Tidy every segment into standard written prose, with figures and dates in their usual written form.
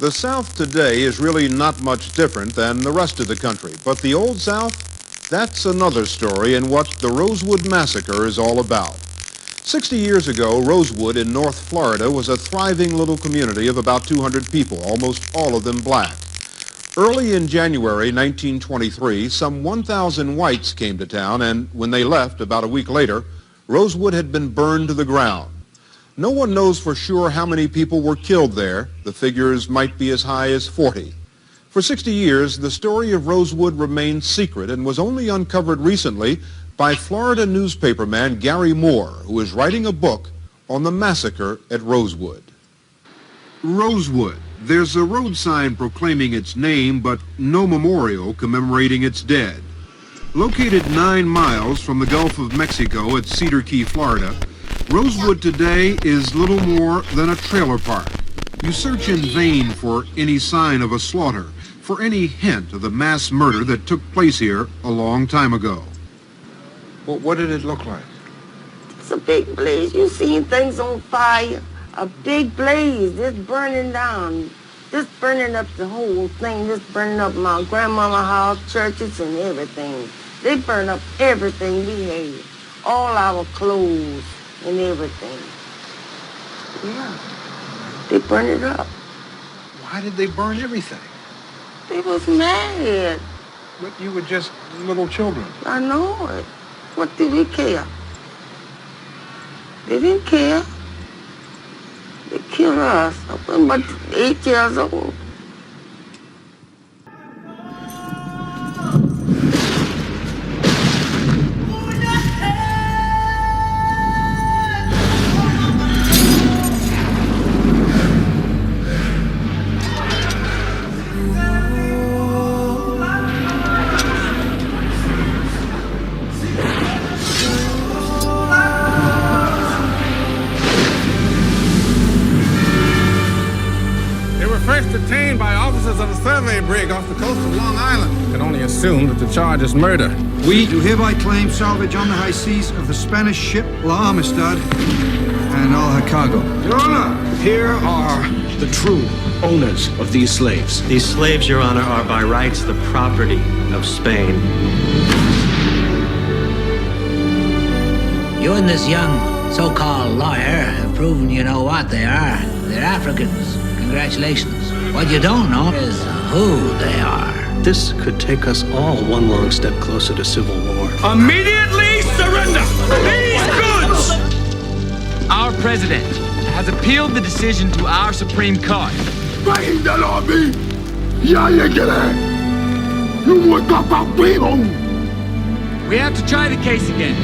The South today is really not much different than the rest of the country, but the Old South, that's another story and what the Rosewood Massacre is all about. 60 years ago, Rosewood in North Florida was a thriving little community of about 200 people, almost all of them black. Early in January 1923, some 1,000 whites came to town, and when they left about a week later, Rosewood had been burned to the ground. No one knows for sure how many people were killed there. The figures might be as high as 40. For 60 years, the story of Rosewood remained secret and was only uncovered recently by Florida newspaperman Gary Moore, who is writing a book on the massacre at Rosewood. Rosewood. There's a road sign proclaiming its name, but no memorial commemorating its dead. Located 9 miles from the Gulf of Mexico at Cedar Key, Florida, Rosewood today is little more than a trailer park. You search in vain for any sign of a slaughter, for any hint of the mass murder that took place here a long time ago. Well, what did it look like? It's a big blaze. You seen things on fire. A big blaze, just burning down. Just burning up the whole thing. Just burning up my grandmama's house, churches, and everything. They burn up everything we had. All our clothes and everything. Yeah. They burn it up. Why did they burn everything? They was mad. But you were just little children. I know it. What did we care? They didn't care. They killed us. I was about 8 years old. Detained by officers of the survey brig off the coast of Long Island. Can only assume that the charge is murder. We do hereby claim salvage on the high seas of the Spanish ship La Amistad and all her cargo. Your Honor, here are the true owners of these slaves. These slaves, Your Honor, are by rights the property of Spain. You and this young so-called lawyer have proven you know what they are. They're Africans. Congratulations. What you don't know is who they are. This could take us all one long step closer to civil war. Immediately surrender these goods! Our president has appealed the decision to our Supreme Court. We have to try the case again.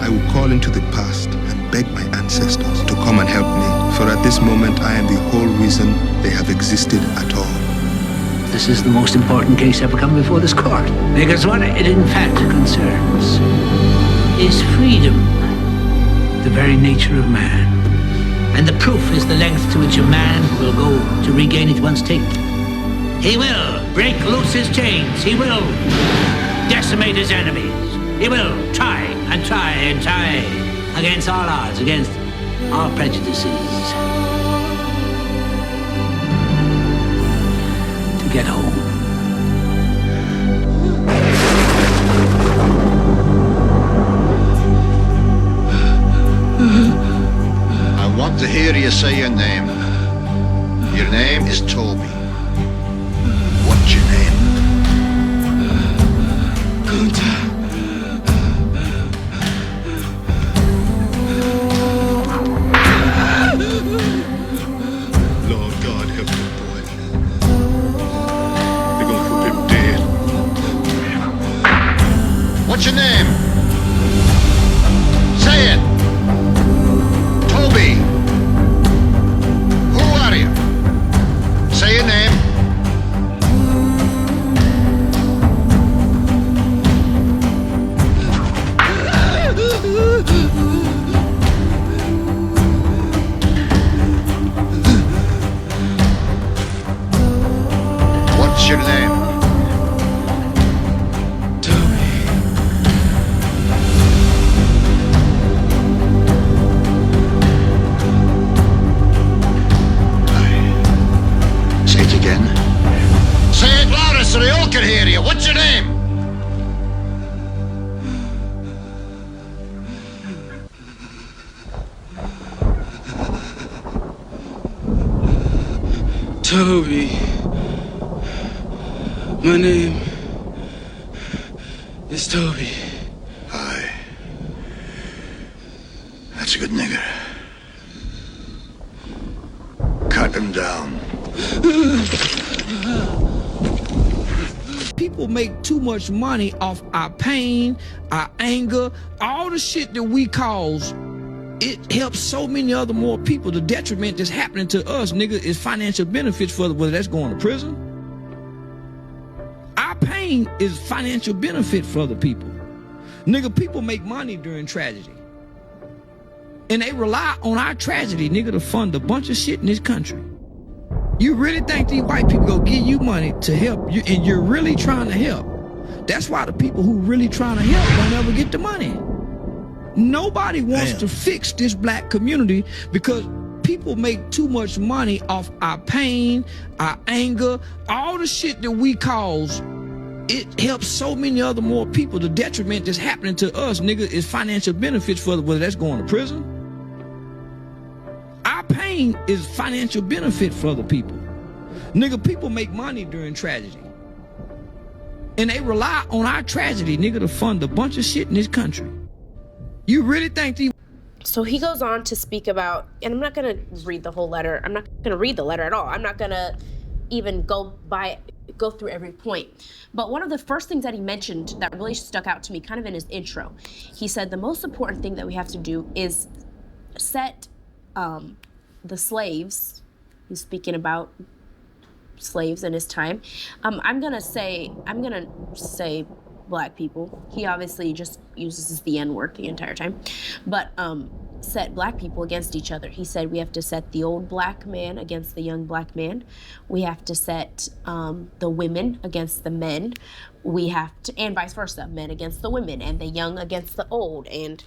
I will call into the past and beg my ancestors to come and help me, for at this moment I am the whole reason they have existed at all. This is the most important case ever come before this court, because what it in fact concerns is freedom, the very nature of man. And the proof is the length to which a man will go to regain it once taken. He will break loose his chains. He will decimate his enemies. He will try and try and try against all odds, against all prejudices, to get home. I want to hear you say your name. Your name is Toby. What's your name? Kunta. Lord God, help the boy. They're gonna put him dead. What's your name? Say it. Toby. Who are you? Say your name. What's your name? Toby. My name is Toby. Aye. That's a good nigger. Cut him down. People make too much money off our pain, our anger, all the shit that we cause. It helps so many other more people. The detriment that's happening to us, nigga, is financial benefits for whether that's going to prison. Our pain is financial benefit for other people. Nigga, people make money during tragedy. And they rely on our tragedy, nigga, to fund a bunch of shit in this country. You really think these white people go give you money to help you, and you're really trying to help? That's why the people who really trying to help don't ever get the money. Nobody wants to fix this black community because people make too much money off our pain, our anger, all the shit that we cause. It helps so many other more people. The detriment that's happening to us, nigga, is financial benefits for whether that's going to prison. Our pain is financial benefit for other people. Nigga, people make money during tragedy. And they rely on our tragedy, nigga, to fund a bunch of shit in this country. You really think these... So he goes on to speak about, and I'm not going to read the whole letter. I'm not going to read the letter at all. I'm not going to even go through every point. But one of the first things that he mentioned that really stuck out to me kind of in his intro, he said the most important thing that we have to do is set the slaves, he's speaking about slaves in his time. I'm gonna say black people. He obviously just uses the N-word the entire time, but set black people against each other. He said we have to set the old black man against the young black man. We have to set the women against the men. We have to, and vice versa, men against the women and the young against the old. And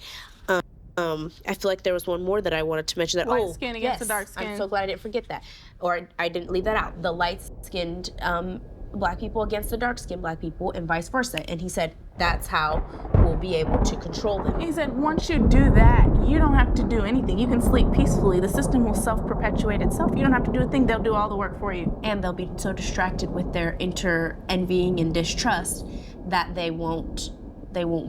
I feel like there was one more that I wanted to mention. That light skin against the dark skin. I'm so glad I didn't forget that, or I didn't leave that out. The light-skinned black people against the dark-skinned black people, and vice versa. And he said that's how we'll be able to control them. He said once you do that, you don't have to do anything. You can sleep peacefully. The system will self-perpetuate itself. You don't have to do a thing. They'll do all the work for you. And they'll be so distracted with their envying and distrust that they won't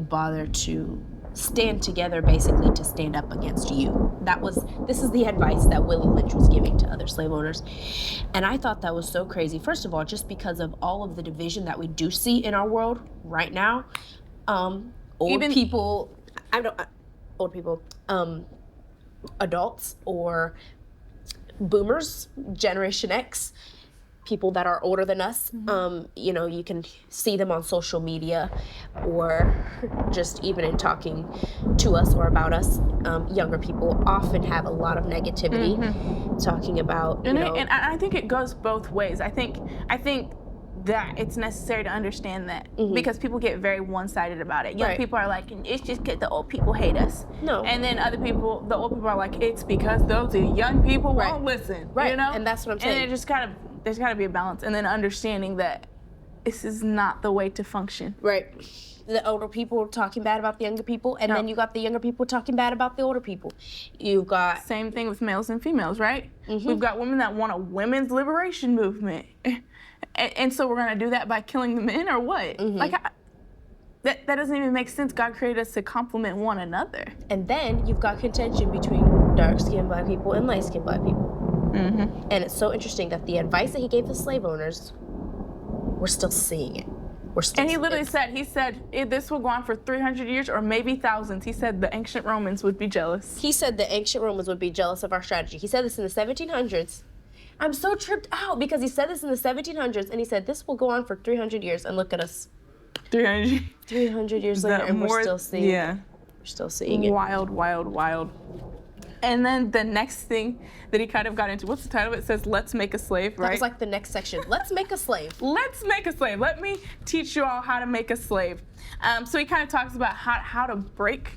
bother to stand together, basically, to stand up against you. This is the advice that Willie Lynch was giving to other slave owners. And I thought that was so crazy. First of all, just because of all of the division that we do see in our world right now, adults or boomers, Generation X, people that are older than us, you can see them on social media or just even in talking to us or about us. Younger people often have a lot of negativity talking about, and I think it goes both ways. I think that it's necessary to understand that because people get very one-sided about it. Young people are like, it's just because the old people hate us. No. And then other people, the old people are like, it's because those young people won't listen. Right. You know? And that's what I'm saying. And there's got to be a balance, and then understanding that this is not the way to function. Right. The older people talking bad about the younger people, and then you got the younger people talking bad about the older people. You've got... Same thing with males and females, right? We've got women that want a women's liberation movement. And so we're going to do that by killing the men, or what? That doesn't even make sense. God created us to complement one another. And then you've got contention between dark-skinned black people and light-skinned black people. And it's so interesting that the advice that he gave the slave owners, we're still seeing it. And he literally said, this will go on for 300 years or maybe thousands. He said the ancient Romans would be jealous. He said the ancient Romans would be jealous of our strategy. He said this in the 1700s. I'm so tripped out because he said this in the 1700s, and he said this will go on for 300 years, and look at us. 300 years later, and we're still seeing it. We're still seeing it. Wild, wild, wild. And then the next thing that he kind of got into, what's the title? It says, let's make a slave, right? That was like the next section. Let's make a slave. Let's make a slave. Let me teach you all how to make a slave. So he kind of talks about how to break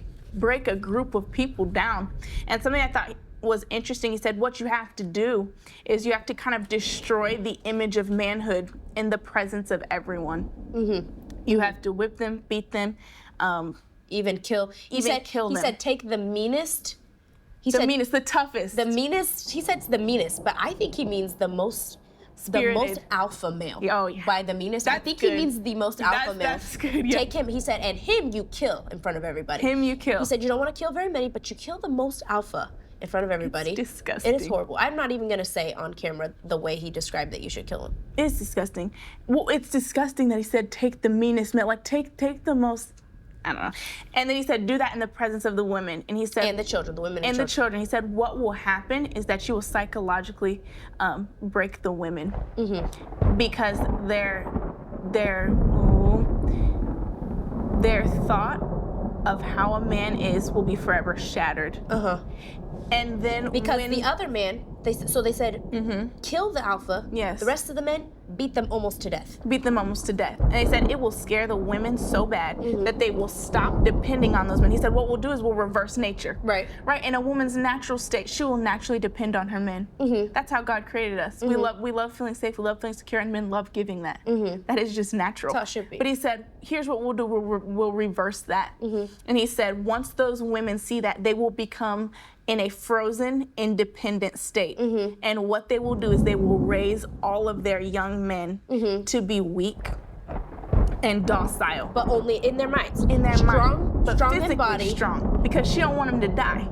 a group of people down. And something I thought was interesting, he said, what you have to do is you have to kind of destroy the image of manhood in the presence of everyone. You have to whip them, beat them, even kill. He said take the meanest. The toughest. The meanest. He said the meanest, but I think he means the most spirited. The most alpha male. Oh, yeah. By the meanest. I think he means the most alpha male. That's good, yeah. Take him, he said, and him you kill in front of everybody. Him you kill. He said you don't want to kill very many, but you kill the most alpha in front of everybody. It's disgusting. It is horrible. I'm not even going to say on camera the way he described that you should kill him. It's disgusting. Well, it's disgusting that he said take the meanest male. Like, take the most... I don't know. And then he said, do that in the presence of the women. And he said... And the children, the women and the children. He said, what will happen is that you will psychologically break the women. Because their thought of how a man is will be forever shattered. And then because the other man, they said, kill the alpha. Yes. The rest of the men, beat them almost to death. Beat them almost to death. And they said it will scare the women so bad that they will stop depending on those men. He said what we'll do is we'll reverse nature. Right. Right. In a woman's natural state, she will naturally depend on her men. That's how God created us. We love feeling safe. We love feeling secure, and men love giving that. That is just natural. That's how it should be. But he said, here's what we'll do. We'll reverse that. And he said once those women see that, they will become in a frozen, independent state. And what they will do is they will raise all of their young men to be weak and docile. But only in their minds. In their mind. But strong physically in body. Strong. Because she don't want them to die.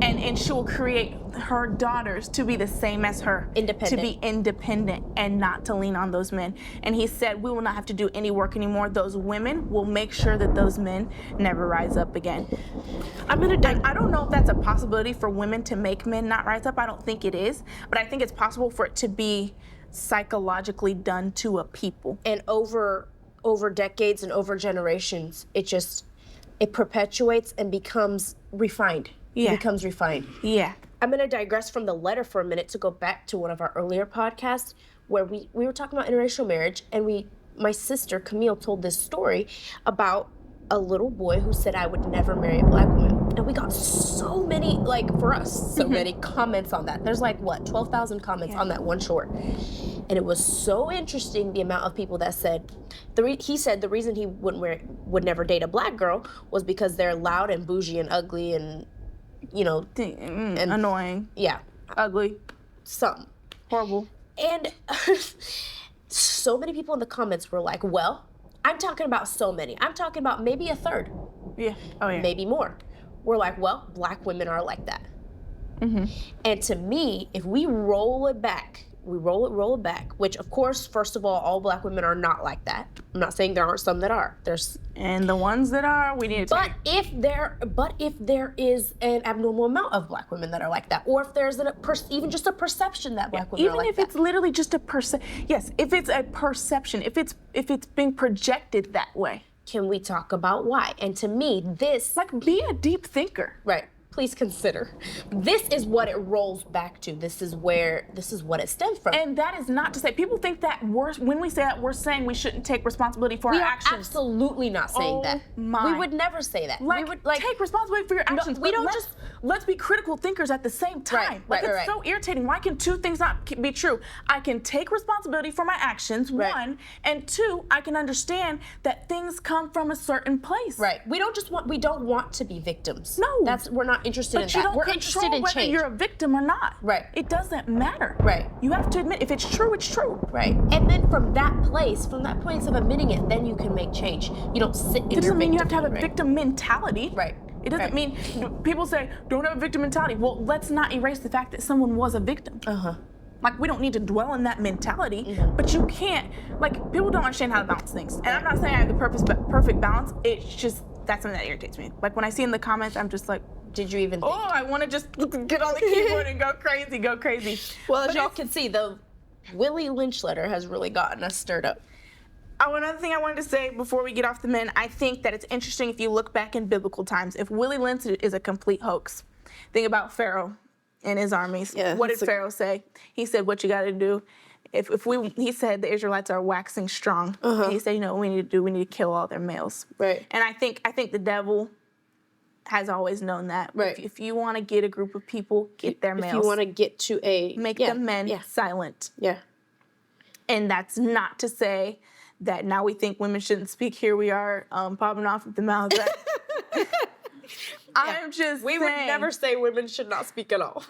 And she will create her daughters to be the same as her. Independent. To be independent and not to lean on those men. And he said, we will not have to do any work anymore. Those women will make sure that those men never rise up again. I don't know if that's a possibility for women to make men not rise up. I don't think it is. But I think it's possible for it to be psychologically done to a people. And over decades and over generations, it perpetuates and becomes refined. Yeah. It becomes refined. Yeah. I'm going to digress from the letter for a minute to go back to one of our earlier podcasts where we were talking about interracial marriage, and my sister Camille told this story about a little boy who said I would never marry a black woman. And we got so many, for us, so many comments on that. There's 12,000 comments on that one short. And it was so interesting, the amount of people that said, he said the reason he would never date a black girl was because they're loud and bougie and ugly and, and annoying. Yeah. Ugly. Something. Horrible. And so many people in the comments were like, well, I'm talking about so many. I'm talking about maybe a third. Yeah. Oh, yeah. Maybe more. We're like, well, black women are like that. And to me, if we roll it back, which of course, first of all black women are not like that. I'm not saying there aren't some that are. And the ones that are, we need to But if there is an abnormal amount of black women that are like that, or if there's even just a perception that black women are like that. Even if it's literally just a yes, if it's a perception, if it's being projected that way. Can we talk about why? And to me, this... be a deep thinker. Right. Please consider. This is what it rolls back to. This is what it stems from. And that is not to say, people think that when we say that, we're saying we shouldn't take responsibility for our actions. We are absolutely not saying that. We would never say that. We would take responsibility for your actions. No, let's be critical thinkers at the same time. It's so irritating. Why can two things not be true? I can take responsibility for my actions, one, and two, I can understand that things come from a certain place. Right. We don't want to be victims. No. We're not interested in that. We're interested in whether change. You're a victim or not. Right. It doesn't matter. Right. You have to admit, if it's true, it's true. Right. And then from that place of admitting it, then you can make change. You don't sit in your victim. It doesn't mean you have to have a victim mentality. Right. It doesn't mean, people say, don't have a victim mentality. Well, let's not erase the fact that someone was a victim. We don't need to dwell in that mentality, but you can't, people don't understand how to balance things. And I'm not saying I have the perfect balance. It's just, that's something that irritates me. When I see in the comments, I'm just like, did you even think? Oh, I want to just get on the keyboard and go crazy. Well, as y'all can see, the Willie Lynch letter has really gotten us stirred up. Another thing I wanted to say before we get off the men, I think that it's interesting if you look back in biblical times. If Willie Lynch is a complete hoax, think about Pharaoh and his armies. Yeah, what did Pharaoh say? He said, what you got to do, he said the Israelites are waxing strong. And he said, what we need to kill all their males. Right. And I think the devil has always known that. Right. If you want to get a group of people, get their males. If you want to get to make the men silent. Yeah. And that's not to say that now we think women shouldn't speak. Here we are popping off at the mouth. I'm just We would never say women should not speak at all.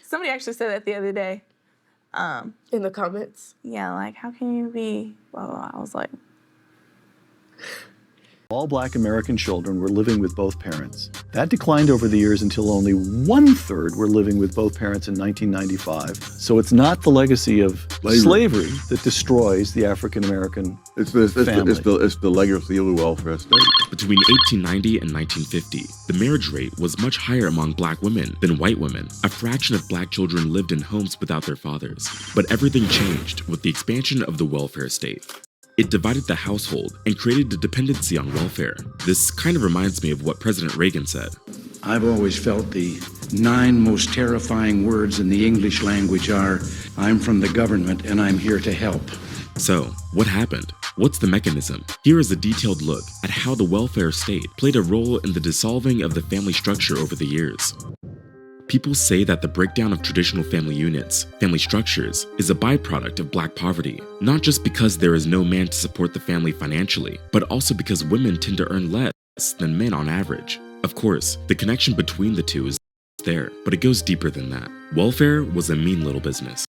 Somebody actually said that the other day. In the comments. Yeah, like, how can you be, blah, blah, blah. I was like. All Black American children were living with both parents. That declined over the years until only 1/3 were living with both parents in 1995. So it's not the legacy of slavery that destroys the African American family. It's the legacy of the welfare state. Between 1890 and 1950, the marriage rate was much higher among Black women than white women. A fraction of Black children lived in homes without their fathers. But everything changed with the expansion of the welfare state. It divided the household and created a dependency on welfare. This kind of reminds me of what President Reagan said. I've always felt the 9 most terrifying words in the English language are, I'm from the government and I'm here to help. So, what happened? What's the mechanism? Here is a detailed look at how the welfare state played a role in the dissolving of the family structure over the years. People say that the breakdown of traditional family units, family structures, is a byproduct of Black poverty, not just because there is no man to support the family financially, but also because women tend to earn less than men on average. Of course, the connection between the two is there, but it goes deeper than that. Welfare was a mean little business.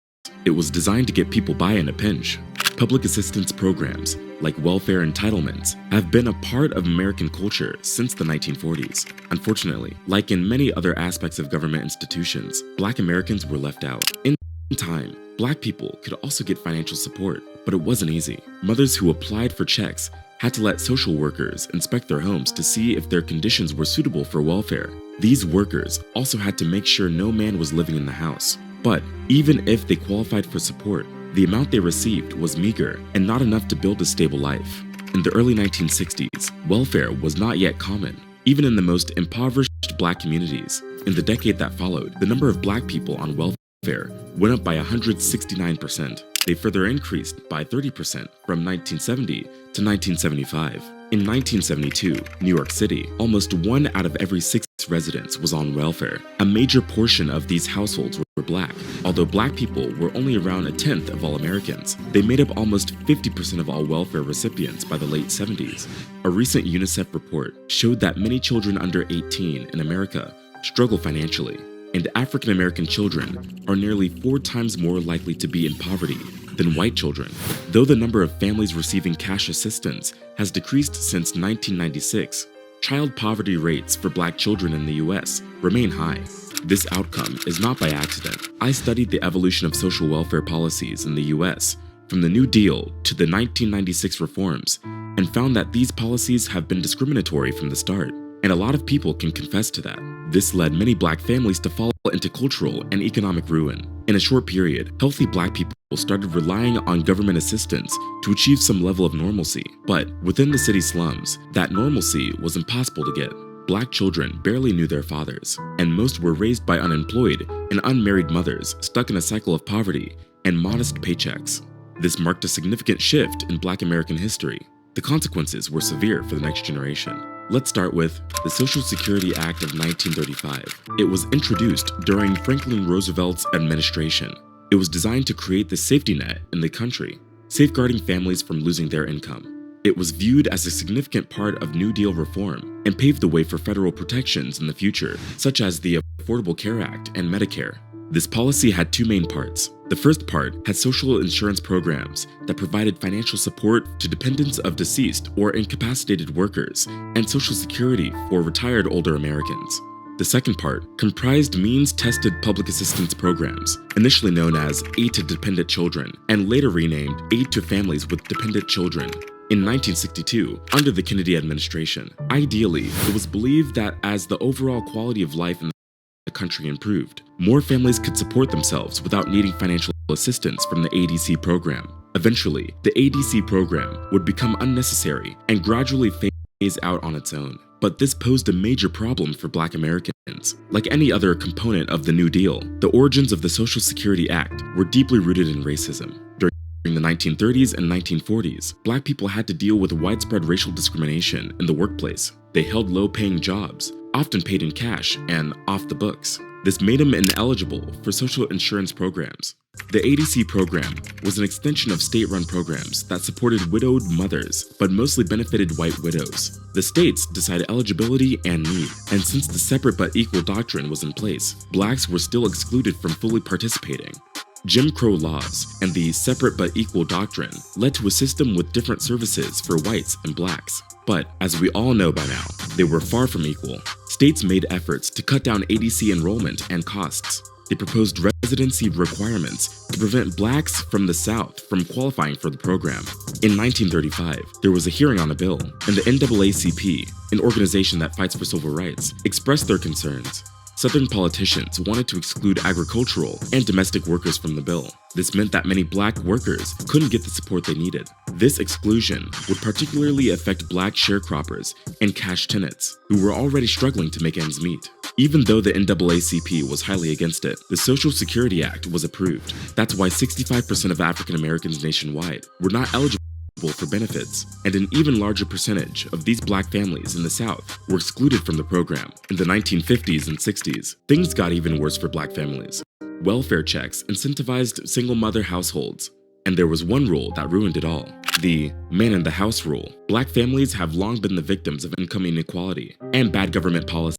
It was designed to get people by in a pinch. Public assistance programs, like welfare entitlements, have been a part of American culture since the 1940s. Unfortunately, like in many other aspects of government institutions, Black Americans were left out. In time, Black people could also get financial support, but it wasn't easy. Mothers who applied for checks had to let social workers inspect their homes to see if their conditions were suitable for welfare. These workers also had to make sure no man was living in the house. But even if they qualified for support, the amount they received was meager and not enough to build a stable life. In the early 1960s, welfare was not yet common, even in the most impoverished Black communities. In the decade that followed, the number of Black people on welfare went up by 169%. They further increased by 30% from 1970 to 1975. In 1972, New York City, almost 1 out of every 6 residents was on welfare. A major portion of these households were Black. Although Black people were only around 1/10 of all Americans, they made up almost 50% of all welfare recipients by the late 70s. A recent UNICEF report showed that many children under 18 in America struggle financially, and African American children are nearly 4 times more likely to be in poverty than white children. Though the number of families receiving cash assistance has decreased since 1996, child poverty rates for Black children in the US remain high. This outcome is not by accident. I studied the evolution of social welfare policies in the US from the New Deal to the 1996 reforms and found that these policies have been discriminatory from the start. And a lot of people can confess to that. This led many Black families to fall into cultural and economic ruin. In a short period, healthy Black people started relying on government assistance to achieve some level of normalcy. But within the city slums, that normalcy was impossible to get. Black children barely knew their fathers, and most were raised by unemployed and unmarried mothers stuck in a cycle of poverty and modest paychecks. This marked a significant shift in Black American history. The consequences were severe for the next generation. Let's start with the Social Security Act of 1935. It was introduced during Franklin Roosevelt's administration. It was designed to create the safety net in the country, safeguarding families from losing their income. It was viewed as a significant part of New Deal reform and paved the way for federal protections in the future, such as the Affordable Care Act and Medicare. This policy had 2 main parts. The first part had social insurance programs that provided financial support to dependents of deceased or incapacitated workers and Social Security for retired older Americans. The second part comprised means-tested public assistance programs, initially known as Aid to Dependent Children and later renamed Aid to Families with Dependent Children. In 1962, under the Kennedy administration, ideally, it was believed that as the overall quality of life in the country improved, more families could support themselves without needing financial assistance from the ADC program. Eventually, the ADC program would become unnecessary and gradually phase out on its own. But this posed a major problem for Black Americans. Like any other component of the New Deal, the origins of the Social Security Act were deeply rooted in racism. During the 1930s and 1940s, Black people had to deal with widespread racial discrimination in the workplace. They held low-paying jobs, often paid in cash and off the books. This made him ineligible for social insurance programs. The ADC program was an extension of state-run programs that supported widowed mothers, but mostly benefited white widows. The states decided eligibility and need, and since the separate but equal doctrine was in place, blacks were still excluded from fully participating. Jim Crow laws and the separate but equal doctrine led to a system with different services for whites and blacks. But as we all know by now, they were far from equal. States made efforts to cut down ADC enrollment and costs. They proposed residency requirements to prevent blacks from the South from qualifying for the program. In 1935, there was a hearing on a bill, and the NAACP, an organization that fights for civil rights, expressed their concerns. Southern politicians wanted to exclude agricultural and domestic workers from the bill. This meant that many black workers couldn't get the support they needed. This exclusion would particularly affect black sharecroppers and cash tenants, who were already struggling to make ends meet. Even though the NAACP was highly against it, the Social Security Act was approved. That's why 65% of African Americans nationwide were not eligible for benefits, and an even larger percentage of these black families in the South were excluded from the program. In the 1950s and 60s, things got even worse for black families. Welfare checks incentivized single-mother households, and there was one rule that ruined it all: the man-in-the-house rule. Black families have long been the victims of income inequality and bad government policies.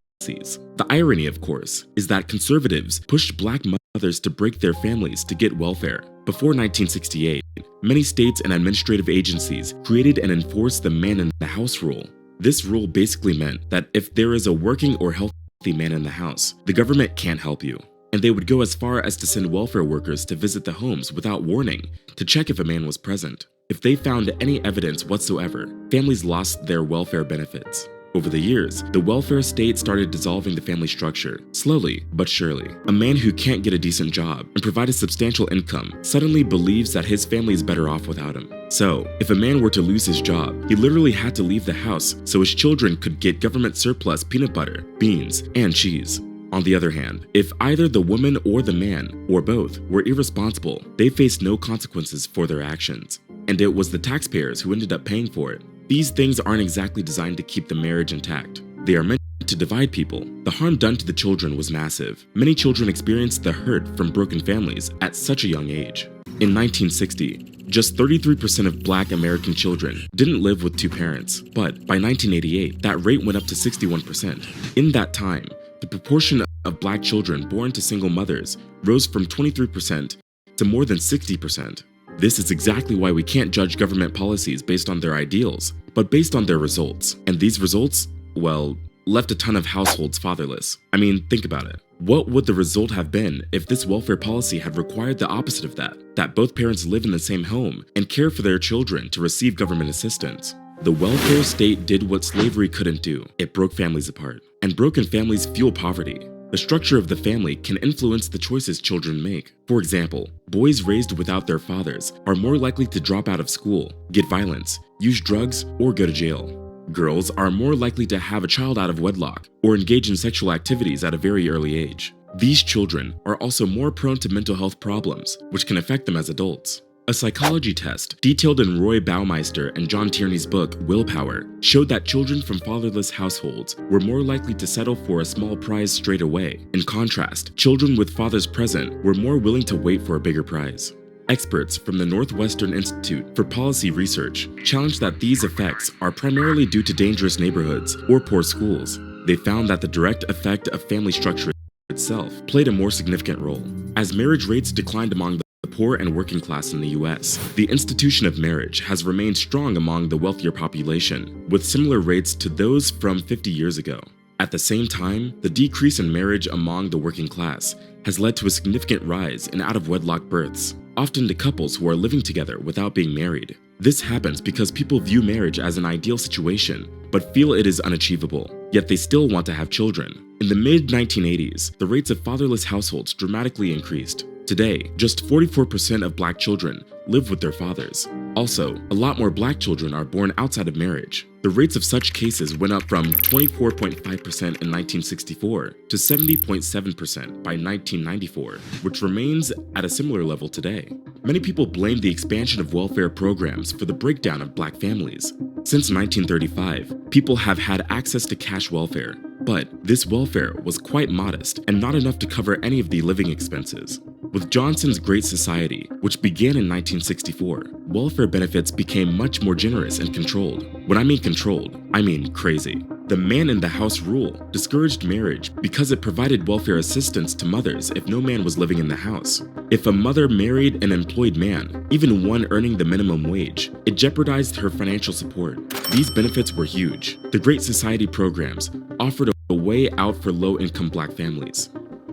The irony, of course, is that conservatives pushed black mothers to break their families to get welfare. Before 1968, many states and administrative agencies created and enforced the man-in-the-house rule. This rule basically meant that if there is a working or healthy man in the house, the government can't help you. And they would go as far as to send welfare workers to visit the homes without warning to check if a man was present. If they found any evidence whatsoever, families lost their welfare benefits. Over the years, the welfare state started dissolving the family structure, slowly but surely. A man who can't get a decent job and provide a substantial income suddenly believes that his family is better off without him. So, if a man were to lose his job, he literally had to leave the house so his children could get government surplus peanut butter, beans, and cheese. On the other hand, if either the woman or the man, or both, were irresponsible, they faced no consequences for their actions. And it was the taxpayers who ended up paying for it. These things aren't exactly designed to keep the marriage intact. They are meant to divide people. The harm done to the children was massive. Many children experienced the hurt from broken families at such a young age. In 1960, just 33% of black American children didn't live with two parents, but by 1988, that rate went up to 61%. In that time, the proportion of black children born to single mothers rose from 23% to more than 60%. This is exactly why we can't judge government policies based on their ideals, but based on their results. And these results, well, left a ton of households fatherless. I mean, think about it. What would the result have been if this welfare policy had required the opposite of that both parents live in the same home and care for their children to receive government assistance? The welfare state did what slavery couldn't do. It broke families apart. And broken families fuel poverty. The structure of the family can influence the choices children make. For example, boys raised without their fathers are more likely to drop out of school, get violence, use drugs, or go to jail. Girls are more likely to have a child out of wedlock or engage in sexual activities at a very early age. These children are also more prone to mental health problems, which can affect them as adults. A psychology test detailed in Roy Baumeister and John Tierney's book, Willpower, showed that children from fatherless households were more likely to settle for a small prize straight away. In contrast, children with fathers present were more willing to wait for a bigger prize. Experts from the Northwestern Institute for Policy Research challenged that these effects are primarily due to dangerous neighborhoods or poor schools. They found that the direct effect of family structure itself played a more significant role. As marriage rates declined among the poor and working class in the US, the institution of marriage has remained strong among the wealthier population, with similar rates to those from 50 years ago. At the same time, the decrease in marriage among the working class has led to a significant rise in out-of-wedlock births, often to couples who are living together without being married. This happens because people view marriage as an ideal situation, but feel it is unachievable, yet they still want to have children. In the mid-1980s, the rates of fatherless households dramatically increased. Today, just 44% of black children live with their fathers. Also, a lot more black children are born outside of marriage. The rates of such cases went up from 24.5% in 1964 to 70.7% by 1994, which remains at a similar level today. Many people blame the expansion of welfare programs for the breakdown of black families. Since 1935, people have had access to cash welfare. But this welfare was quite modest and not enough to cover any of the living expenses. With Johnson's Great Society, which began in 1964, welfare benefits became much more generous and controlled. When I mean controlled, I mean crazy. The man-in-the-house rule discouraged marriage because it provided welfare assistance to mothers if no man was living in the house. If a mother married an employed man, even one earning the minimum wage, it jeopardized her financial support. These benefits were huge. The Great Society programs offered a way out for low-income black families.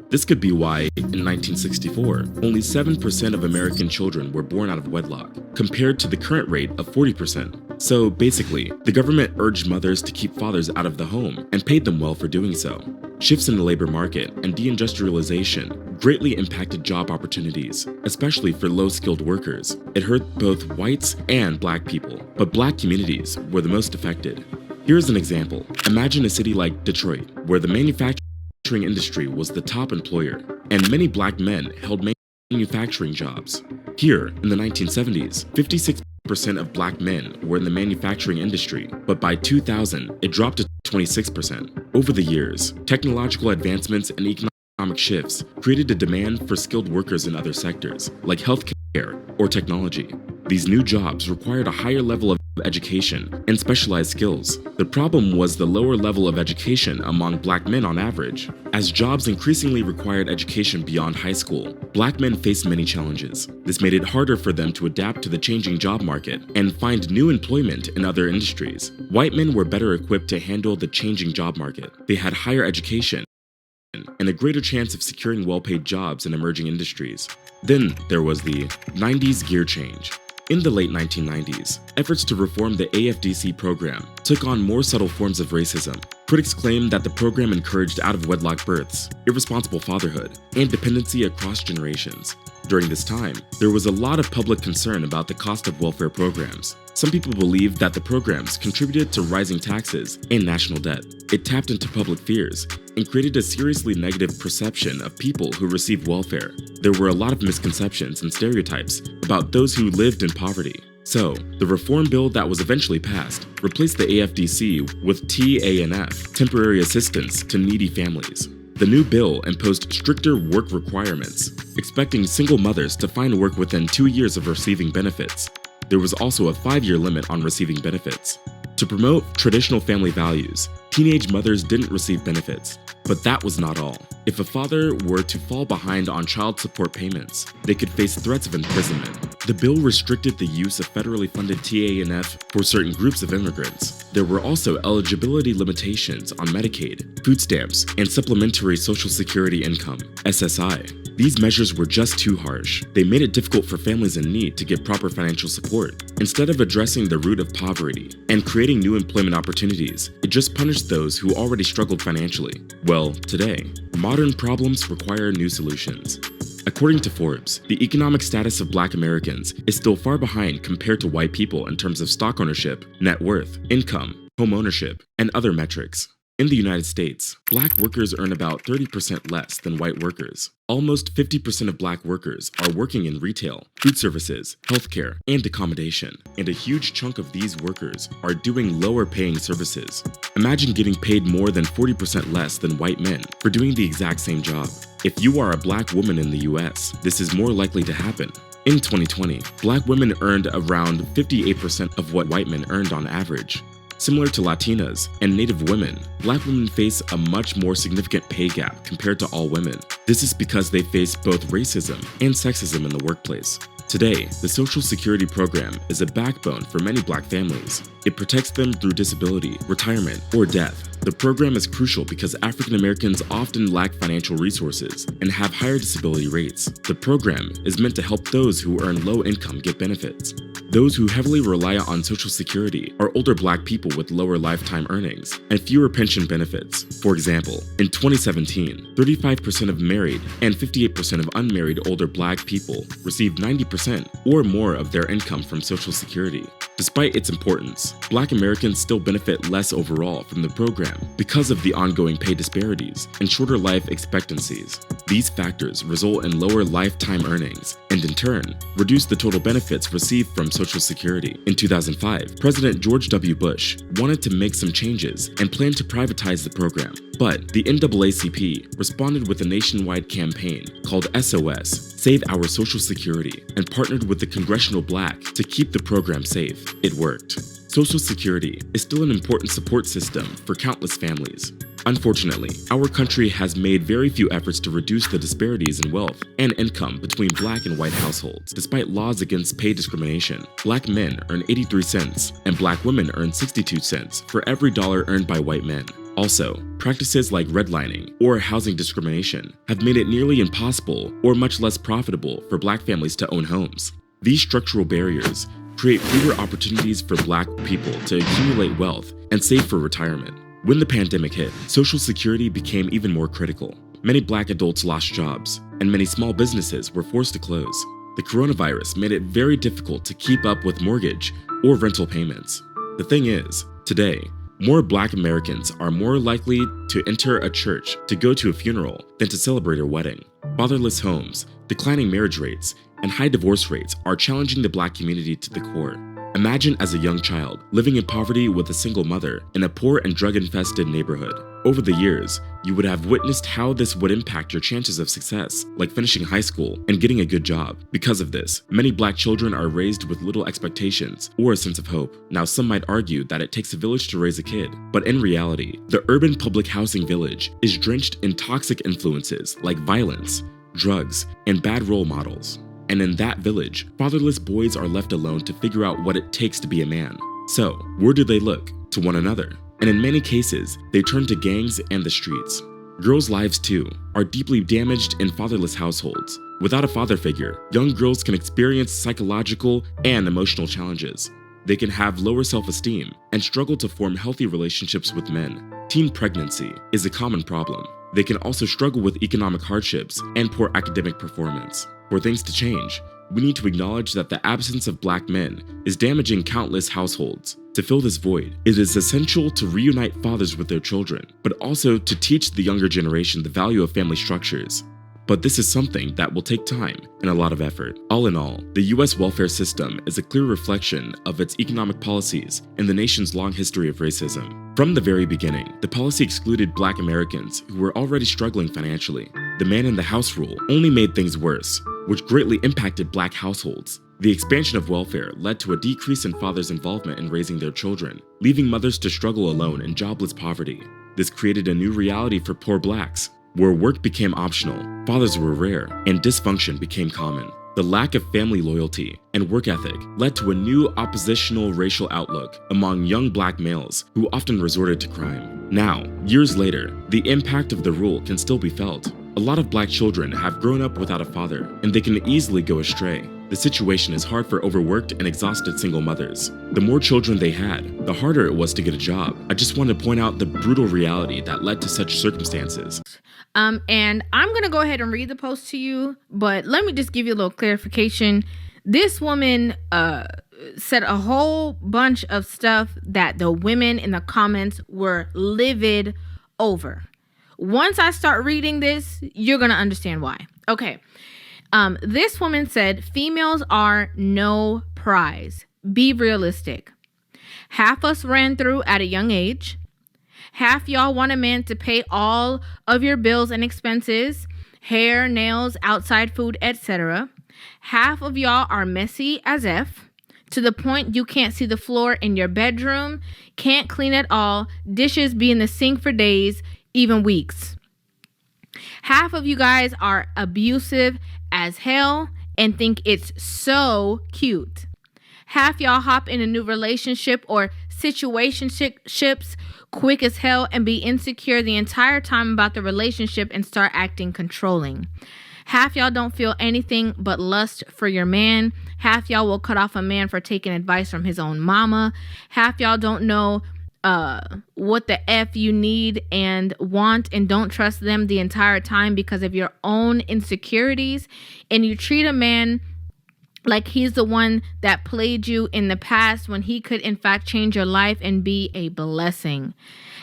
This could be why, in 1964, only 7% of American children were born out of wedlock, compared to the current rate of 40%. So basically, the government urged mothers to keep fathers out of the home and paid them well for doing so. Shifts in the labor market and deindustrialization greatly impacted job opportunities, especially for low-skilled workers. It hurt both whites and black people, but black communities were the most affected. Here's an example. Imagine a city like Detroit, where the manufacturing industry was the top employer, and many black men held manufacturing jobs. Here, in the 1970s, 56% of black men were in the manufacturing industry, but by 2000, it dropped to 26%. Over the years, technological advancements and economic shifts created a demand for skilled workers in other sectors, like healthcare or technology. These new jobs required a higher level of education and specialized skills. The problem was the lower level of education among black men on average. As jobs increasingly required education beyond high school, black men faced many challenges. This made it harder for them to adapt to the changing job market and find new employment in other industries. White men were better equipped to handle the changing job market. They had higher education and a greater chance of securing well-paid jobs in emerging industries. Then there was the 90s gear change. In the late 1990s, efforts to reform the AFDC program took on more subtle forms of racism. Critics claimed that the program encouraged out-of-wedlock births, irresponsible fatherhood, and dependency across generations. During this time, there was a lot of public concern about the cost of welfare programs. Some people believed that the programs contributed to rising taxes and national debt. It tapped into public fears and created a seriously negative perception of people who received welfare. There were a lot of misconceptions and stereotypes about those who lived in poverty. So, the reform bill that was eventually passed replaced the AFDC with TANF, Temporary Assistance to Needy Families. The new bill imposed stricter work requirements, expecting single mothers to find work within 2 years of receiving benefits. There was also a 5-year limit on receiving benefits. To promote traditional family values, teenage mothers didn't receive benefits. But that was not all. If a father were to fall behind on child support payments, they could face threats of imprisonment. The bill restricted the use of federally funded TANF for certain groups of immigrants. There were also eligibility limitations on Medicaid, food stamps, and supplementary Social Security income, SSI. These measures were just too harsh. They made it difficult for families in need to get proper financial support. Instead of addressing the root of poverty and creating new employment opportunities, it just punished those who already struggled financially. Well, today, modern problems require new solutions. According to Forbes, the economic status of Black Americans is still far behind compared to white people in terms of stock ownership, net worth, income, home ownership, and other metrics. In the United States, Black workers earn about 30% less than white workers. Almost 50% of Black workers are working in retail, food services, healthcare, and accommodation, and a huge chunk of these workers are doing lower-paying services. Imagine getting paid more than 40% less than white men for doing the exact same job. If you are a Black woman in the US, this is more likely to happen. In 2020, Black women earned around 58% of what white men earned on average. Similar to Latinas and Native women, Black women face a much more significant pay gap compared to all women. This is because they face both racism and sexism in the workplace. Today, the Social Security program is a backbone for many Black families. It protects them through disability, retirement, or death. The program is crucial because African Americans often lack financial resources and have higher disability rates. The program is meant to help those who earn low income get benefits. Those who heavily rely on Social Security are older Black people with lower lifetime earnings and fewer pension benefits. For example, in 2017, 35% of married and 58% of unmarried older Black people received 90% or more of their income from Social Security. Despite its importance, Black Americans still benefit less overall from the program because of the ongoing pay disparities and shorter life expectancies. These factors result in lower lifetime earnings and, in turn, reduce the total benefits received from Social Security. In 2005, President George W. Bush wanted to make some changes and planned to privatize the program. But the NAACP responded with a nationwide campaign called SOS, Save Our Social Security, and partnered with the Congressional Black to keep the program safe. It worked. Social Security is still an important support system for countless families. Unfortunately, our country has made very few efforts to reduce the disparities in wealth and income between Black and white households. Despite laws against pay discrimination, Black men earn 83 cents and Black women earn 62 cents for every dollar earned by white men. Also, practices like redlining or housing discrimination have made it nearly impossible or much less profitable for Black families to own homes. These structural barriers create fewer opportunities for Black people to accumulate wealth and save for retirement. When the pandemic hit, Social Security became even more critical. Many Black adults lost jobs, and many small businesses were forced to close. The coronavirus made it very difficult to keep up with mortgage or rental payments. The thing is, today, more Black Americans are more likely to enter a church to go to a funeral than to celebrate a wedding. Fatherless homes, declining marriage rates, and high divorce rates are challenging the Black community to the core. Imagine as a young child living in poverty with a single mother in a poor and drug-infested neighborhood. Over the years, you would have witnessed how this would impact your chances of success, like finishing high school and getting a good job. Because of this, many Black children are raised with little expectations or a sense of hope. Now, some might argue that it takes a village to raise a kid, but in reality, the urban public housing village is drenched in toxic influences like violence, drugs, and bad role models. And in that village, fatherless boys are left alone to figure out what it takes to be a man. So, where do they look? To one another. And in many cases, they turn to gangs and the streets. Girls' lives, too, are deeply damaged in fatherless households. Without a father figure, young girls can experience psychological and emotional challenges. They can have lower self-esteem and struggle to form healthy relationships with men. Teen pregnancy is a common problem. They can also struggle with economic hardships and poor academic performance. For things to change, we need to acknowledge that the absence of Black men is damaging countless households. To fill this void, it is essential to reunite fathers with their children, but also to teach the younger generation the value of family structures. But this is something that will take time and a lot of effort. All in all, the US welfare system is a clear reflection of its economic policies and the nation's long history of racism. From the very beginning, the policy excluded Black Americans who were already struggling financially. The man in the house rule only made things worse, which greatly impacted Black households. The expansion of welfare led to a decrease in fathers' involvement in raising their children, leaving mothers to struggle alone in jobless poverty. This created a new reality for poor Blacks, where work became optional, fathers were rare, and dysfunction became common. The lack of family loyalty and work ethic led to a new oppositional racial outlook among young Black males who often resorted to crime. Now, years later, the impact of the rule can still be felt. A lot of Black children have grown up without a father, and they can easily go astray. The situation is hard for overworked and exhausted single mothers. The more children they had, the harder it was to get a job. I just want to point out the brutal reality that led to such circumstances. And I'm going to go ahead and read the post to you, but let me just give you a little clarification. This woman said a whole bunch of stuff that the women in the comments were livid over. Once I start reading this, you're going to understand why. Okay. This woman said, females are no prize. Be realistic. Half us ran through at a young age. Half y'all want a man to pay all of your bills and expenses, hair, nails, outside food, etc. Half of y'all are messy as F, to the point you can't see the floor in your bedroom, can't clean at all, dishes be in the sink for days, even weeks. Half of you guys are abusive as hell and think it's so cute. Half y'all hop in a new relationship or situationships quick as hell and be insecure the entire time about the relationship and start acting controlling. Half y'all don't feel anything but lust for your man. Half y'all will cut off a man for taking advice from his own mama. Half y'all don't know what the F you need and want and don't trust them the entire time because of your own insecurities. And you treat a man like he's the one that played you in the past when he could in fact change your life and be a blessing.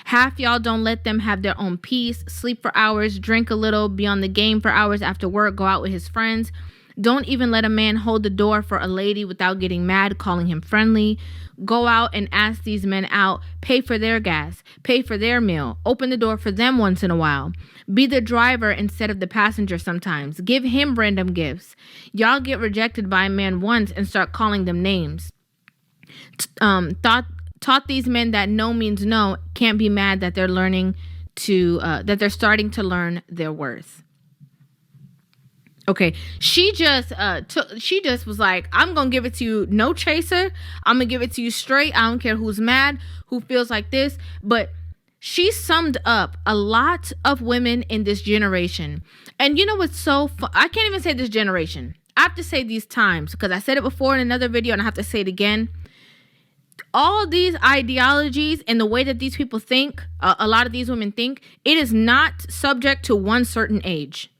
Half y'all don't let them have their own peace, sleep for hours, drink a little, be on the game for hours after work, go out with his friends. Don't even let a man hold the door for a lady without getting mad, calling him friendly. Go out and ask these men out, pay for their gas, pay for their meal, open the door for them once in a while. Be the driver instead of the passenger sometimes. Give him random gifts. Y'all get rejected by a man once and start calling them names. Taught these men that no means no. Can't be mad that they're learning to, that they're starting to learn their worth. Okay, she just was like, I'm gonna give it to you, no chaser. I'm gonna give it to you straight. I don't care who's mad, who feels like this. But she summed up a lot of women in this generation. And you know what's so fun? I can't even say this generation. I have to say these times because I said it before in another video and I have to say it again. All these ideologies and the way that these people think, a lot of these women think, it is not subject to one certain age.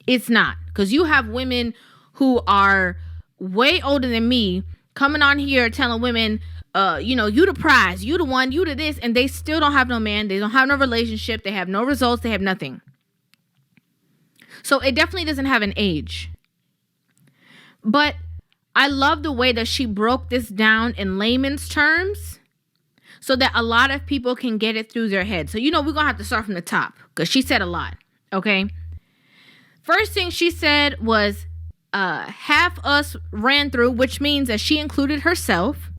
It's not. Because you have women who are way older than me coming on here telling women, you the prize, you the one, you the this, and they still don't have no man. They don't have no relationship. They have no results. They have nothing. So it definitely doesn't have an age. But I love the way that she broke this down in layman's terms so that a lot of people can get it through their head. So, we're going to have to start from the top because she said a lot. Okay. First thing she said was half us ran through, which means that she included herself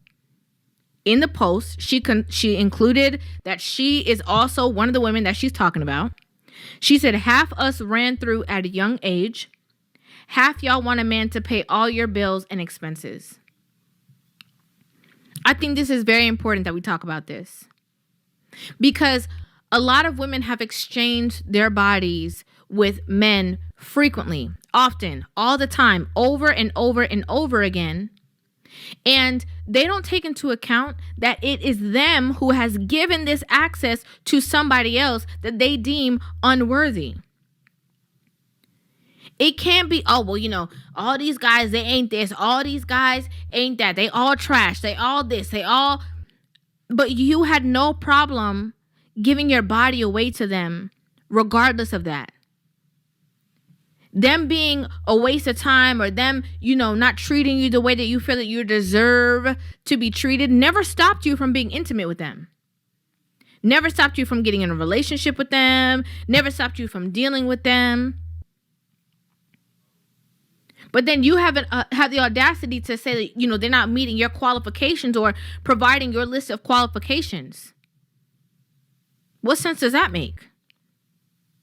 in the post. She included that she is also one of the women that she's talking about. She said half us ran through at a young age. Half y'all want a man to pay all your bills and expenses. I think this is very important that we talk about this because a lot of women have exchanged their bodies with men frequently, often, all the time, over and over and over again. And they don't take into account that it is them who has given this access to somebody else that they deem unworthy. It can't be, all these guys, they ain't this. All these guys ain't that. They all trash. They all this. But you had no problem giving your body away to them regardless of that. Them being a waste of time or them, not treating you the way that you feel that you deserve to be treated never stopped you from being intimate with them. Never stopped you from getting in a relationship with them. Never stopped you from dealing with them. But then you have the audacity to say that, they're not meeting your qualifications or providing your list of qualifications. What sense does that make?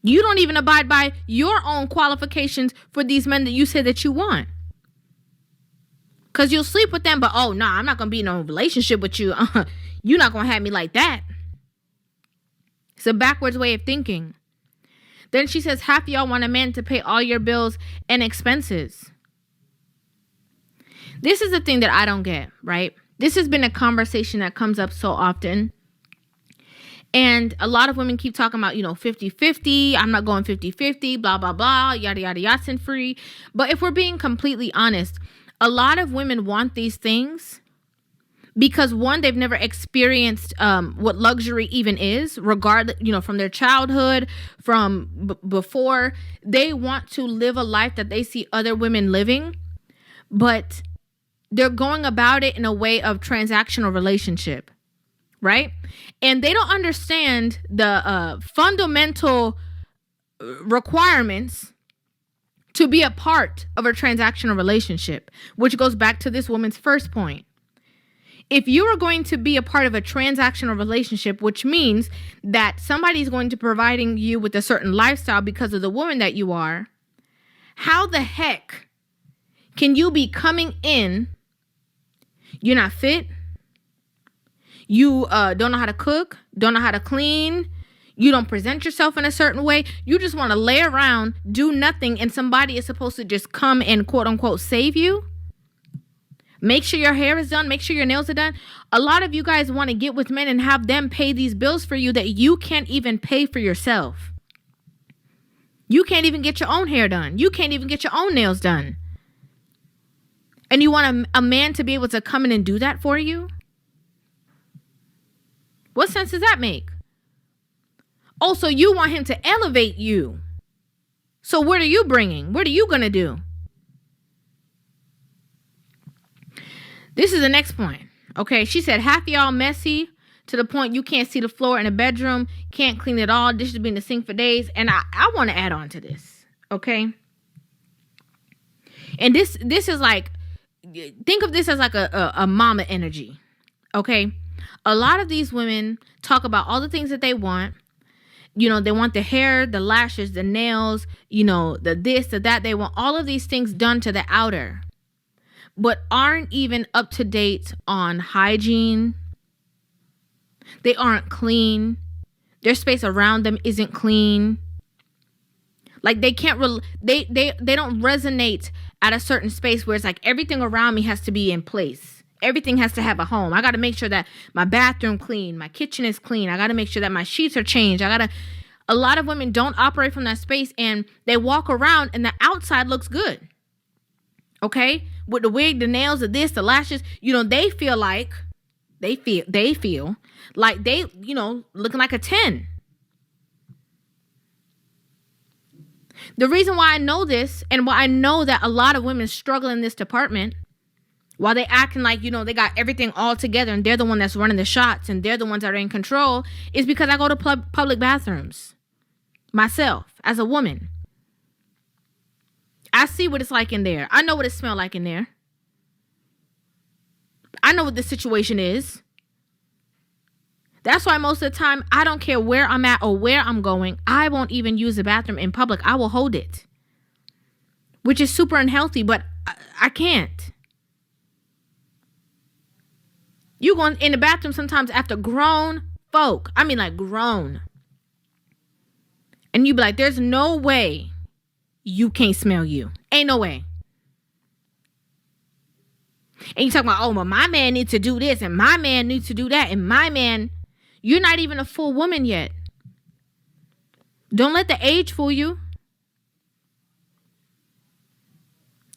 You don't even abide by your own qualifications for these men that you say that you want. Because you'll sleep with them, but I'm not going to be in a relationship with you. You're not going to have me like that. It's a backwards way of thinking. Then she says, half of y'all want a man to pay all your bills and expenses. This is the thing that I don't get, right? This has been a conversation that comes up so often. And a lot of women keep talking about, 50-50. I'm not going 50-50, blah, blah, blah, yada, yada, yada, free. But if we're being completely honest, a lot of women want these things because, one, they've never experienced what luxury even is, regardless, from their childhood, from before. They want to live a life that they see other women living, but they're going about it in a way of transactional relationship. Right? And they don't understand the fundamental requirements to be a part of a transactional relationship, which goes back to this woman's first point. If you are going to be a part of a transactional relationship, which means that somebody's going to providing you with a certain lifestyle because of the woman that you are, how the heck can you be coming in, you're not fit, you don't know how to cook, don't know how to clean, you don't present yourself in a certain way, you just want to lay around, do nothing, and somebody is supposed to just come and quote unquote save you? Make sure your hair is done, make sure your nails are done. A lot of you guys want to get with men and have them pay these bills for you that you can't even pay for yourself. You can't even get your own hair done. You can't even get your own nails done. And you want a man to be able to come in and do that for you? What sense does that make? Also, you want him to elevate you. So what are you bringing? What are you going to do? This is the next point. Okay, she said, half of y'all messy to the point you can't see the floor in the bedroom, can't clean it all, dishes be in the sink for days. And I want to add on to this, okay? And this is like, think of this as like a mama energy, okay? A lot of these women talk about all the things that they want. You know, they want the hair, the lashes, the nails, you know, the this, the that. They want all of these things done to the outer, but aren't even up to date on hygiene. They aren't clean. Their space around them isn't clean. Like they can't, they don't resonate at a certain space where it's like everything around me has to be in place. Everything has to have a home. I got to make sure that my bathroom clean, my kitchen is clean. I got to make sure that my sheets are changed. A lot of women don't operate from that space, and they walk around and the outside looks good. Okay? With the wig, the nails, the this, the lashes, you know, they feel like they you know, looking like a 10. The reason why I know this, and why I know that a lot of women struggle in this department, while they acting like, you know, they got everything all together and they're the one that's running the shots and they're the ones that are in control, is because I go to public bathrooms myself as a woman. I see what it's like in there. I know what it smells like in there. I know what the situation is. That's why most of the time, I don't care where I'm at or where I'm going. I won't even use the bathroom in public. I will hold it, which is super unhealthy, but I can't. You going in the bathroom sometimes after grown folk. I mean, like grown. And you be like, there's no way you can't smell you. Ain't no way. And you talking about, oh, well, my man needs to do this and my man needs to do that. And my man, you're not even a full woman yet. Don't let the age fool you.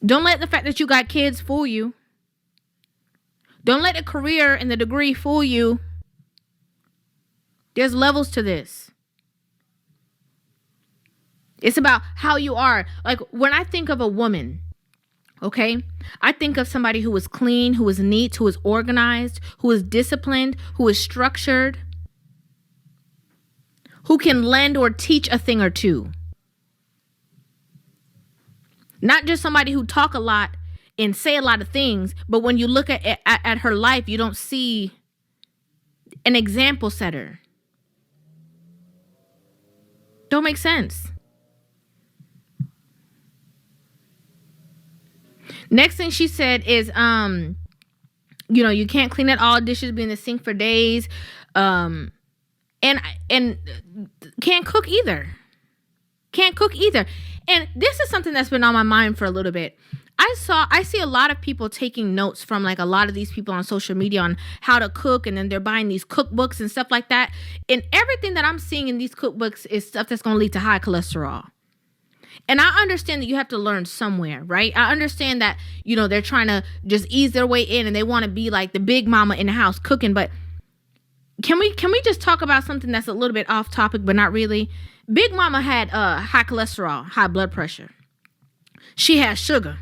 Don't let the fact that you got kids fool you. Don't let the career and the degree fool you. There's levels to this. It's about how you are. Like when I think of a woman, okay, I think of somebody who is clean, who is neat, who is organized, who is disciplined, who is structured, who can lend or teach a thing or two. Not just somebody who talk a lot and say a lot of things, but when you look at her life, you don't see an example setter. Don't make sense. Next thing she said is, you know, you can't clean it all, dishes be in the sink for days, and can't cook either. Can't cook either. And this is something that's been on my mind for a little bit. I see a lot of people taking notes from like a lot of these people on social media on how to cook, and then they're buying these cookbooks and stuff like that. And everything that I'm seeing in these cookbooks is stuff that's going to lead to high cholesterol. And I understand that you have to learn somewhere, right? I understand that, you know, they're trying to just ease their way in and they want to be like the big mama in the house cooking. But can we just talk about something that's a little bit off topic, but not really? Big mama had high cholesterol, high blood pressure. She has sugar.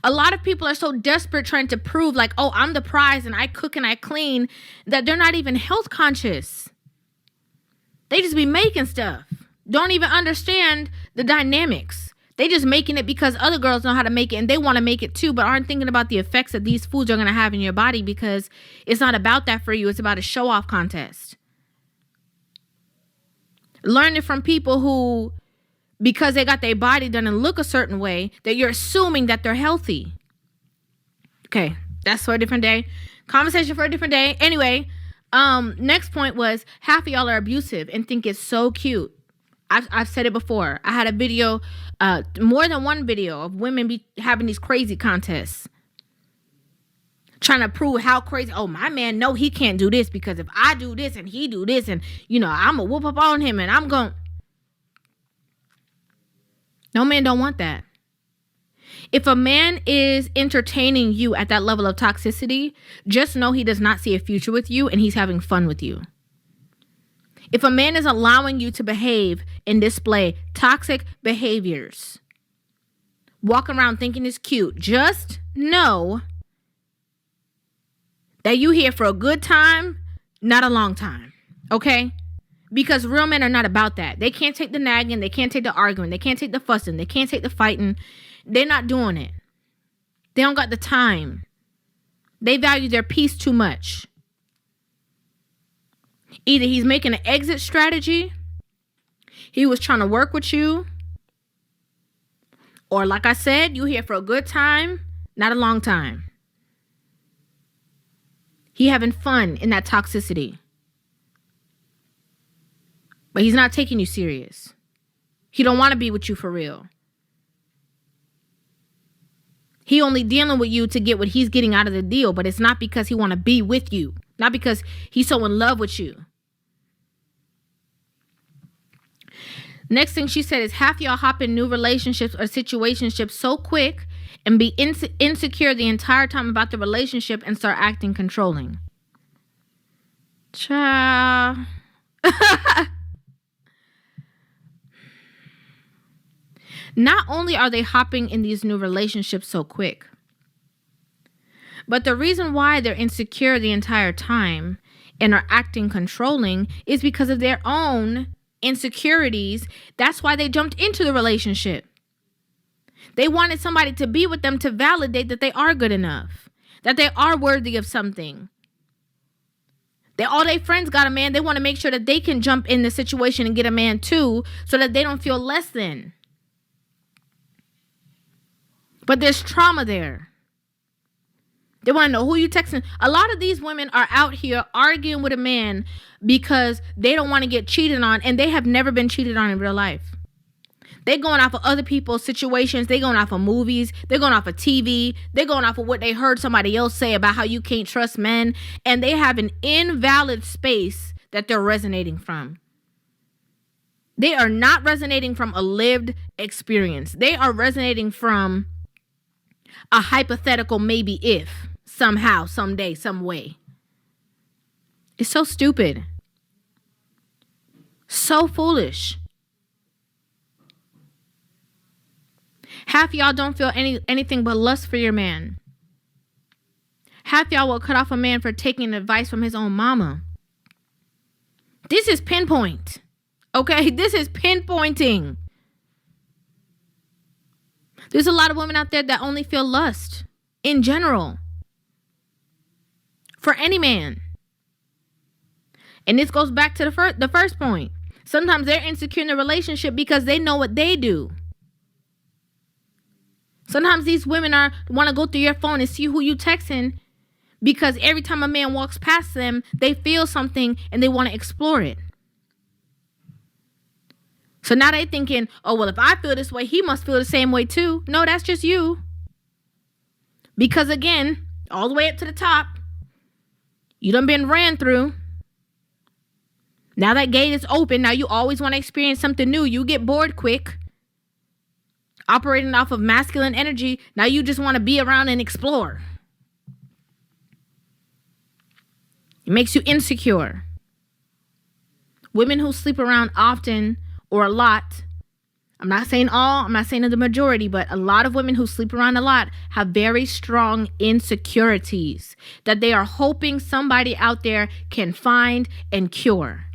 A lot of people are so desperate trying to prove like, oh, I'm the prize and I cook and I clean, that they're not even health conscious. They just be making stuff. Don't even understand the dynamics. They just making it because other girls know how to make it and they want to make it too, but aren't thinking about the effects that these foods are going to have in your body, because it's not about that for you. It's about a show-off contest. Learn it from people who, because they got their body done and look a certain way, that you're assuming that they're healthy. Okay, that's for a different day. Conversation for a different day. Anyway, next point was half of y'all are abusive and think it's so cute. I've said it before. I had a video, more than one video of women having these crazy contests. Trying to prove how crazy, oh, my man, no, he can't do this because if I do this and he do this and, you know, I'm going to whoop up on him and I'm going. No man don't want that. If a man is entertaining you at that level of toxicity, just know he does not see a future with you and he's having fun with you. If a man is allowing you to behave and display toxic behaviors, walk around thinking it's cute, just know that you here for a good time, not a long time. Okay? Because real men are not about that. They can't take the nagging. They can't take the arguing. They can't take the fussing. They can't take the fighting. They're not doing it. They don't got the time. They value their peace too much. Either he's making an exit strategy, he was trying to work with you, or like I said, you here for a good time, not a long time. He having fun in that toxicity. But he's not taking you serious. He don't want to be with you for real. He only dealing with you to get what he's getting out of the deal, but it's not because he want to be with you. Not because he's so in love with you. Next thing she said is half y'all hop in new relationships or situationships so quick and be insecure the entire time about the relationship and start acting controlling. Child. Not only are they hopping in these new relationships so quick, but the reason why they're insecure the entire time and are acting controlling is because of their own insecurities. That's why they jumped into the relationship. They wanted somebody to be with them to validate that they are good enough, that they are worthy of something. All their friends got a man. They want to make sure that they can jump in the situation and get a man too, so that they don't feel less than. But there's trauma there. They want to know who you texting. A lot of these women are out here arguing with a man because they don't want to get cheated on, and they have never been cheated on in real life. They're going off of other people's situations. They're going off of movies. They're going off of TV. They're going off of what they heard somebody else say about how you can't trust men. And they have an invalid space that they're resonating from. They are not resonating from a lived experience. They are resonating from a hypothetical maybe if, somehow, someday, some way. It's so stupid. So foolish. Half y'all don't feel anything but lust for your man. Half y'all will cut off a man for taking advice from his own mama. This is pinpoint. Okay? This is pinpointing. There's a lot of women out there that only feel lust in general for any man. And this goes back to the first point. Sometimes they're insecure in the relationship because they know what they do. Sometimes these women want to go through your phone and see who you texting because every time a man walks past them, they feel something and they want to explore it. So now they thinking, oh, well, if I feel this way, he must feel the same way too. No, that's just you. Because again, all the way up to the top, you done been ran through. Now that gate is open. Now you always want to experience something new. You get bored quick. Operating off of masculine energy. Now you just want to be around and explore. It makes you insecure. Women who sleep around often or a lot, I'm not saying all, I'm not saying the majority, but a lot of women who sleep around a lot have very strong insecurities that they are hoping somebody out there can find and cure.